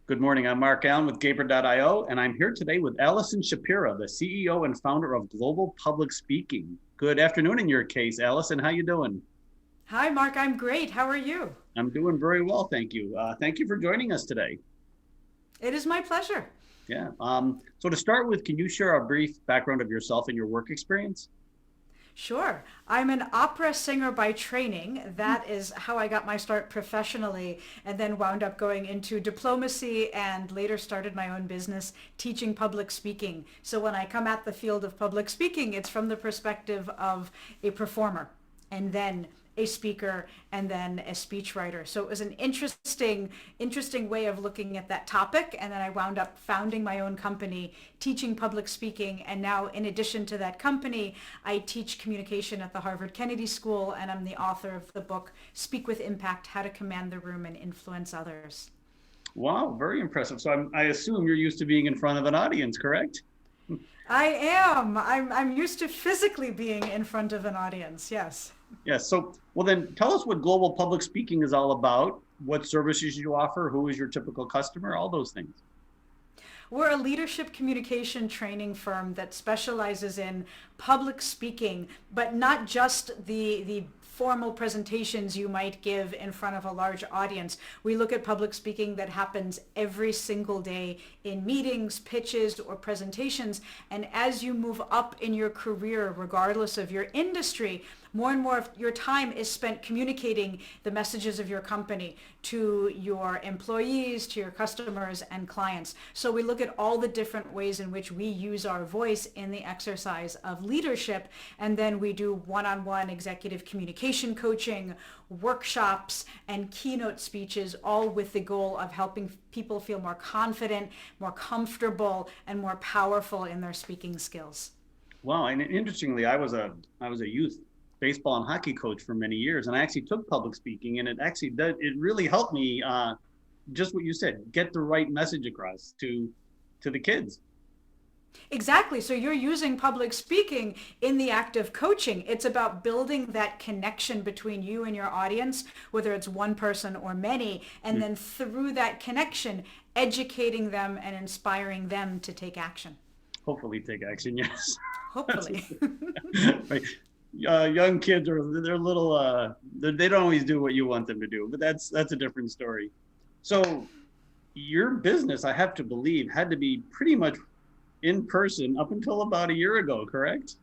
Good morning. I'm Mark Allen with Gaper.io, and I'm here today with Allison Shapira, the CEO and founder of Global Public Speaking. Good afternoon in your case, Allison. How you doing? Hi, Mark. I'm great. How are you? I'm doing very well, thank you. Thank you for joining us today. It is my pleasure. Yeah. So to start with, can you share a brief background of yourself and your work experience? Sure. I'm an opera singer by training. That is how I got my start professionally, and then wound up going into diplomacy and later started my own business teaching public speaking. So when I come at the field of public speaking, it's from the perspective of a performer and then a speaker and then a speechwriter. So it was an interesting way of looking at that topic. And then I wound up founding my own company, teaching public speaking. And now in addition to that company, I teach communication at the Harvard Kennedy School, and I'm the author of the book, Speak with Impact: How to Command the Room and Influence Others. Wow, very impressive. So I assume you're used to being in front of an audience, correct? I am. I'm used to physically being in front of an audience. Yes. Yes. So, well, then tell us what Global Public Speaking is all about, what services you offer, who is your typical customer, all those things. We're a leadership communication training firm that specializes in public speaking, but not just the formal presentations you might give in front of a large audience. We look at public speaking that happens every single day in meetings, pitches, or presentations. And as you move up in your career, regardless of your industry, more and more of your time is spent communicating the messages of your company to your employees, to your customers and clients. So we look at all the different ways in which we use our voice in the exercise of leadership. And then we do one-on-one executive communication coaching, workshops, and keynote speeches, all with the goal of helping people feel more confident, more comfortable, and more powerful in their speaking skills. Wow. And interestingly, I was a youth baseball and hockey coach for many years, and I actually took public speaking, and it really helped me, just what you said, get the right message across to the kids. Exactly. So you're using public speaking in the act of coaching. It's about building that connection between you and your audience, whether it's one person or many, and then through that connection, educating them and inspiring them to take action. Hopefully take action. Yes. Hopefully. Right. Young kids they're a little they don't always do what you want them to do, but that's a different story. So your business, I have to believe, had to be pretty much in person up until about a year ago, correct?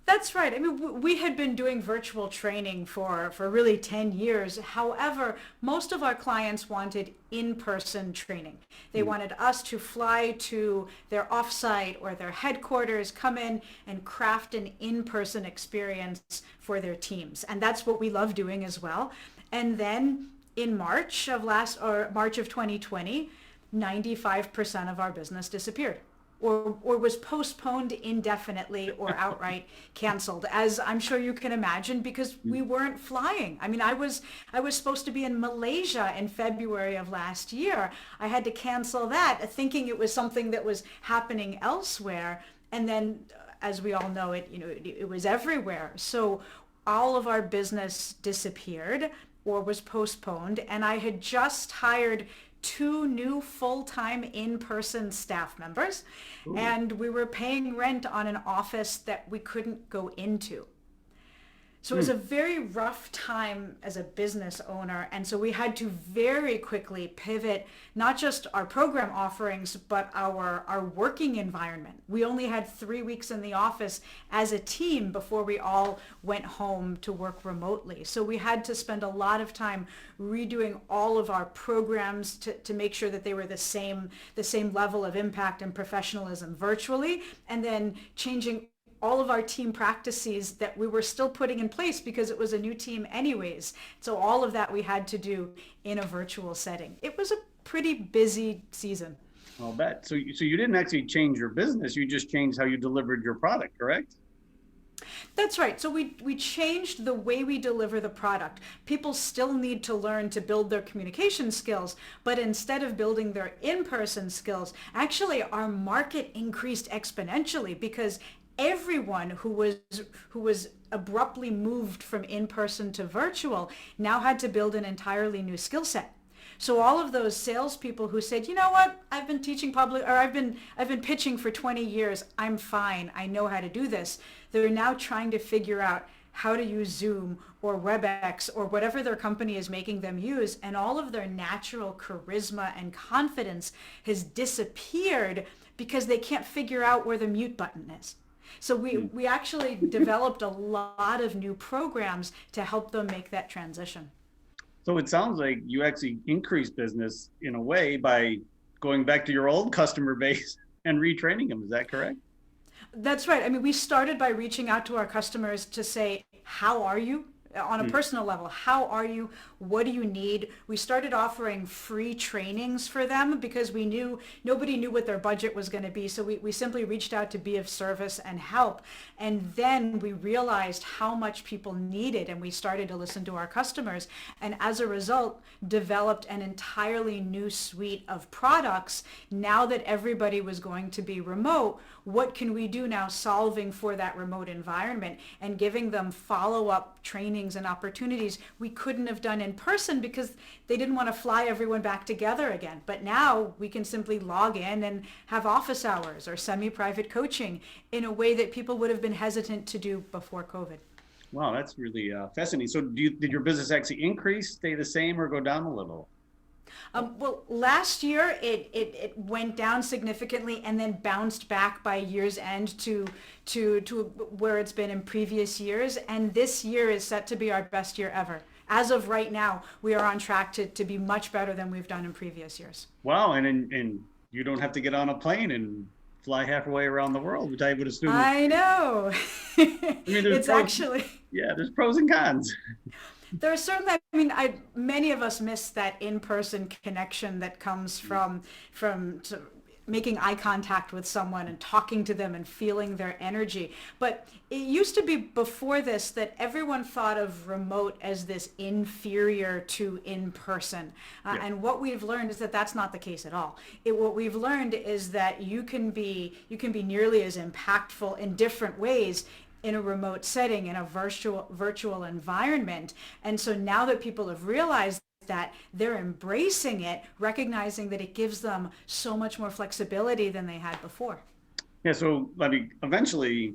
That's right. I mean, we had been doing virtual training for really 10 years. However, most of our clients wanted in-person training. They wanted us to fly to their offsite or their headquarters, come in and craft an in-person experience for their teams. And that's what we love doing as well. And then in March of 2020, 95% of our business disappeared, or was postponed indefinitely or outright canceled, as I'm sure you can imagine, because we weren't flying. I mean, I was supposed to be in Malaysia in February of last year. I had to cancel that, thinking it was something that was happening elsewhere. And then, as we all know, it was everywhere. So all of our business disappeared or was postponed, and I had just hired two new full-time in-person staff members. Ooh. And we were paying rent on an office that we couldn't go into. So it was a very rough time as a business owner. And so we had to very quickly pivot, not just our program offerings, but our working environment. We only had 3 weeks in the office as a team before we all went home to work remotely. So we had to spend a lot of time redoing all of our programs to make sure that they were the same level of impact and professionalism virtually, and then changing all of our team practices that we were still putting in place because it was a new team anyways. So all of that we had to do in a virtual setting. It was a pretty busy season. I'll bet. So you didn't actually change your business, you just changed how you delivered your product, correct? That's right. So we changed the way we deliver the product. People still need to learn to build their communication skills, but instead of building their in-person skills, actually our market increased exponentially because everyone who was abruptly moved from in-person to virtual now had to build an entirely new skill set. So all of those salespeople who said, you know what, I've been teaching public, or I've been pitching for 20 years. I'm fine. I know how to do this. They're now trying to figure out how to use Zoom or WebEx or whatever their company is making them use, and all of their natural charisma and confidence has disappeared because they can't figure out where the mute button is. So we actually developed a lot of new programs to help them make that transition. So it sounds like you actually increased business in a way by going back to your old customer base and retraining them. Is that correct? That's right. I mean, we started by reaching out to our customers to say, how are you? On a personal level, how are you? What do you need? We started offering free trainings for them because we knew nobody knew what their budget was going to be. So we simply reached out to be of service and help. And then we realized how much people needed, and we started to listen to our customers. And as a result, developed an entirely new suite of products. Now that everybody was going to be remote, what can we do now solving for that remote environment and giving them follow-up trainings and opportunities we couldn't have done in person because they didn't want to fly everyone back together again. But now we can simply log in and have office hours or semi-private coaching in a way that people would have been hesitant to do before COVID. Wow, that's really fascinating. So did your business actually increase, stay the same, or go down a little? Well, last year it went down significantly and then bounced back by year's end to where it's been in previous years. And this year is set to be our best year ever. As of right now, we are on track to be much better than we've done in previous years. Wow, and you don't have to get on a plane and fly halfway around the world, which I would assume. I know. I mean, It's actually. Yeah, there's pros and cons. There are certainly, I mean, many of us miss that in-person connection that comes from making eye contact with someone and talking to them and feeling their energy. But it used to be before this that everyone thought of remote as this inferior to in-person. Yeah. And what we've learned is that that's not the case at all. What we've learned is that you can be nearly as impactful in different ways in a remote setting, in a virtual environment. And so now that people have realized that, they're embracing it, recognizing that it gives them so much more flexibility than they had before. Yeah, so I mean, eventually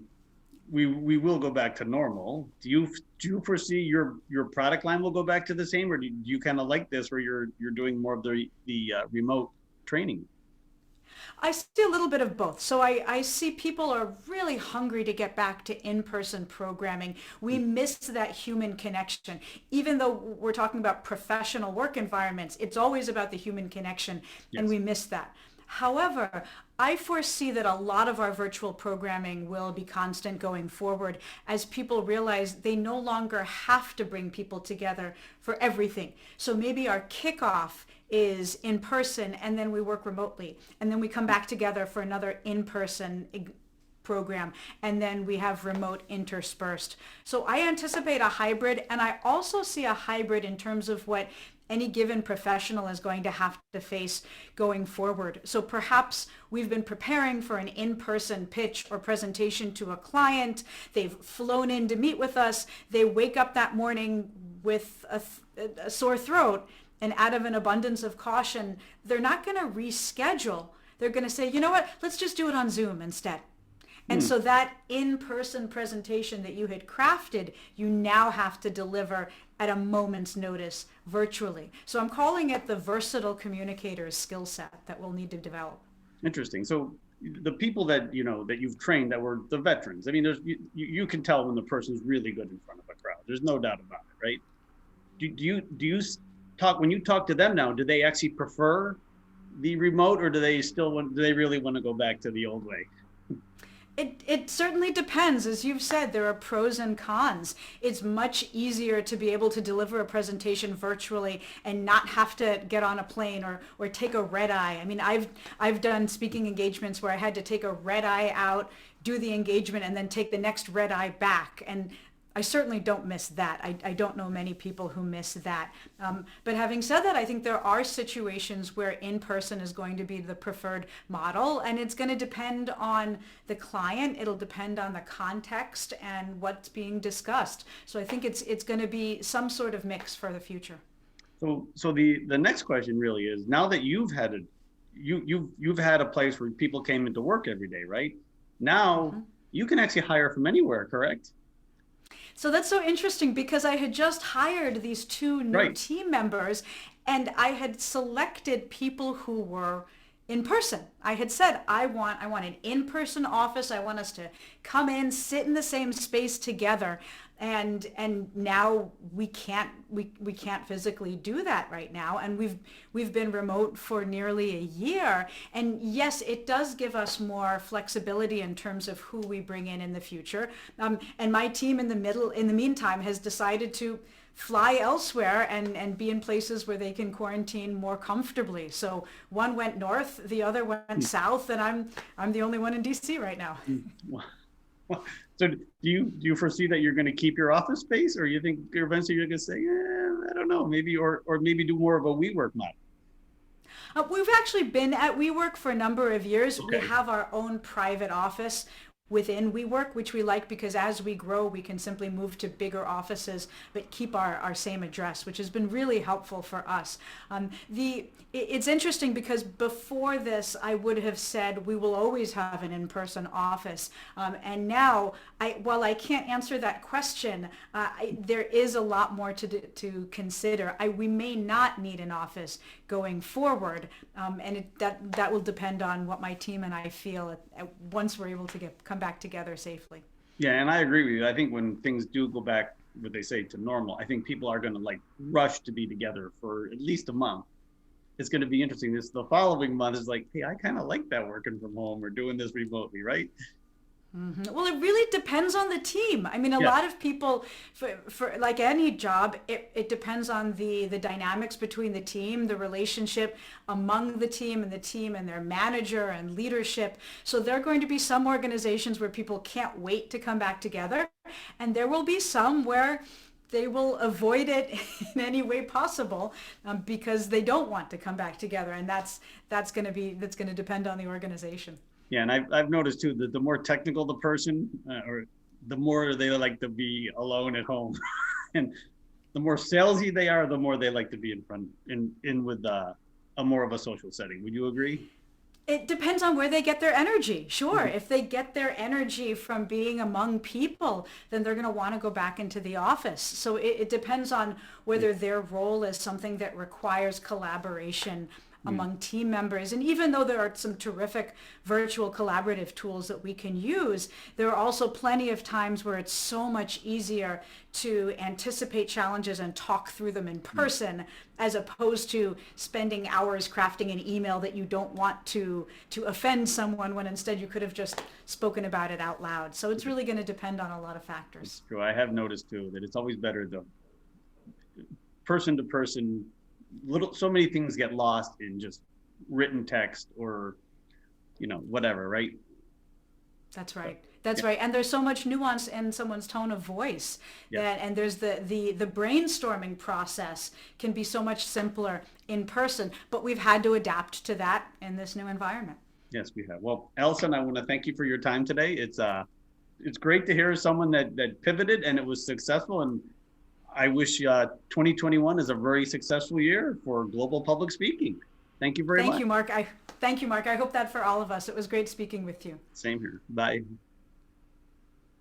we will go back to normal. Do you foresee your product line will go back to the same, or do you kind of like this where you're doing more of the remote training? I see a little bit of both. So I see people are really hungry to get back to in-person programming. We miss that human connection. Even though we're talking about professional work environments, it's always about the human connection, Yes. and we miss that. However, I foresee that a lot of our virtual programming will be constant going forward as people realize they no longer have to bring people together for everything. So maybe our kickoff is in person and then we work remotely and then we come back together for another in-person program and then we have remote interspersed. So I anticipate a hybrid, and I also see a hybrid in terms of what any given professional is going to have to face going forward. So perhaps we've been preparing for an in-person pitch or presentation to a client. They've flown in to meet with us. They wake up that morning with a sore throat, and out of an abundance of caution, they're not going to reschedule. They're going to say, you know what, let's just do it on Zoom instead. And so that in-person presentation that you had crafted, you now have to deliver at a moment's notice virtually. So I'm calling it the versatile communicator skill set that we'll need to develop. Interesting. So the people that that you've trained that were the veterans, I mean, you can tell when the person's really good in front of a crowd. There's no doubt about it, right? Do you talk, when you talk to them now, do they actually prefer the remote, or do they really want to go back to the old way? It certainly depends. As you've said, there are pros and cons. It's much easier to be able to deliver a presentation virtually and not have to get on a plane or take a red eye. I mean, I've done speaking engagements where I had to take a red eye out, do the engagement, and then take the next red eye back. And I certainly don't miss that. I don't know many people who miss that. But having said that, I think there are situations where in-person is going to be the preferred model, and it's going to depend on the client. It'll depend on the context and what's being discussed. So I think it's going to be some sort of mix for the future. So the next question really is, now that you've had a place where people came into work every day, right? Now Mm-hmm. you can actually hire from anywhere, correct? So that's so interesting because I had just hired these two new Right. team members and I had selected people who were in person. I had said I want an in-person office. I want us to come in, sit in the same space together. And now we can't physically do that right now, and we've been remote for nearly a year. And yes, it does give us more flexibility in terms of who we bring in the future. And my team in the meantime has decided to fly elsewhere and be in places where they can quarantine more comfortably. So one went north, the other went south, and I'm the only one in DC right now. So do you foresee that you're going to keep your office space, or you think eventually you're going to say, I don't know, maybe, or maybe do more of a WeWork model? We've actually been at WeWork for a number of years. We Okay. have our own private office within WeWork, which we like because as we grow, we can simply move to bigger offices, but keep our same address, which has been really helpful for us. It's interesting because before this, I would have said we will always have an in-person office. And now, while I can't answer that question, there is a lot more to consider. We may not need an office going forward, and that will depend on what my team and I feel once we're able to come back together safely. Yeah, and I agree with you. I think when things do go back, what they say, to normal, I think people are going to like rush to be together for at least a month. It's going to be interesting. The following month is like, hey, I kind of like that working from home or doing this remotely, right? Mhm. Well, it really depends on the team. I mean, a Yeah. lot of people, for like any job, it depends on the dynamics between the team, the relationship among the team and their manager and leadership. So there are going to be some organizations where people can't wait to come back together, and there will be some where they will avoid it in any way possible because they don't want to come back together, and that's going to depend on the organization. Yeah, and I've noticed too that the more technical the person, or the more they like to be alone at home, and the more salesy they are, the more they like to be in with a more of a social setting. Would you agree? It depends on where they get their energy. Sure, Mhm. if they get their energy from being among people, then they're going to want to go back into the office. So it depends on whether their role is something that requires collaboration Yeah. among team members. And even though there are some terrific virtual collaborative tools that we can use, there are also plenty of times where it's so much easier to anticipate challenges and talk through them in person as opposed to spending hours crafting an email that you don't want to offend someone when instead you could have just spoken about it out loud. So it's really going to depend on a lot of factors. True. I have noticed too that it's always better the person to person. So many things get lost in just written text or whatever, right? That's So, right. That's yeah, right. And there's so much nuance in someone's tone of voice yes, and there's the brainstorming process can be so much simpler in person, but we've had to adapt to that in this new environment. yes, we have. Well, Allison, I want to thank you for your time today. It's great to hear someone that pivoted and it was successful, and I wish 2021 is a very successful year for global public speaking. Thank you very Thank much. you, Mark. Thank you, Mark. I hope that for all of us. It was great speaking with you. Same here. Bye.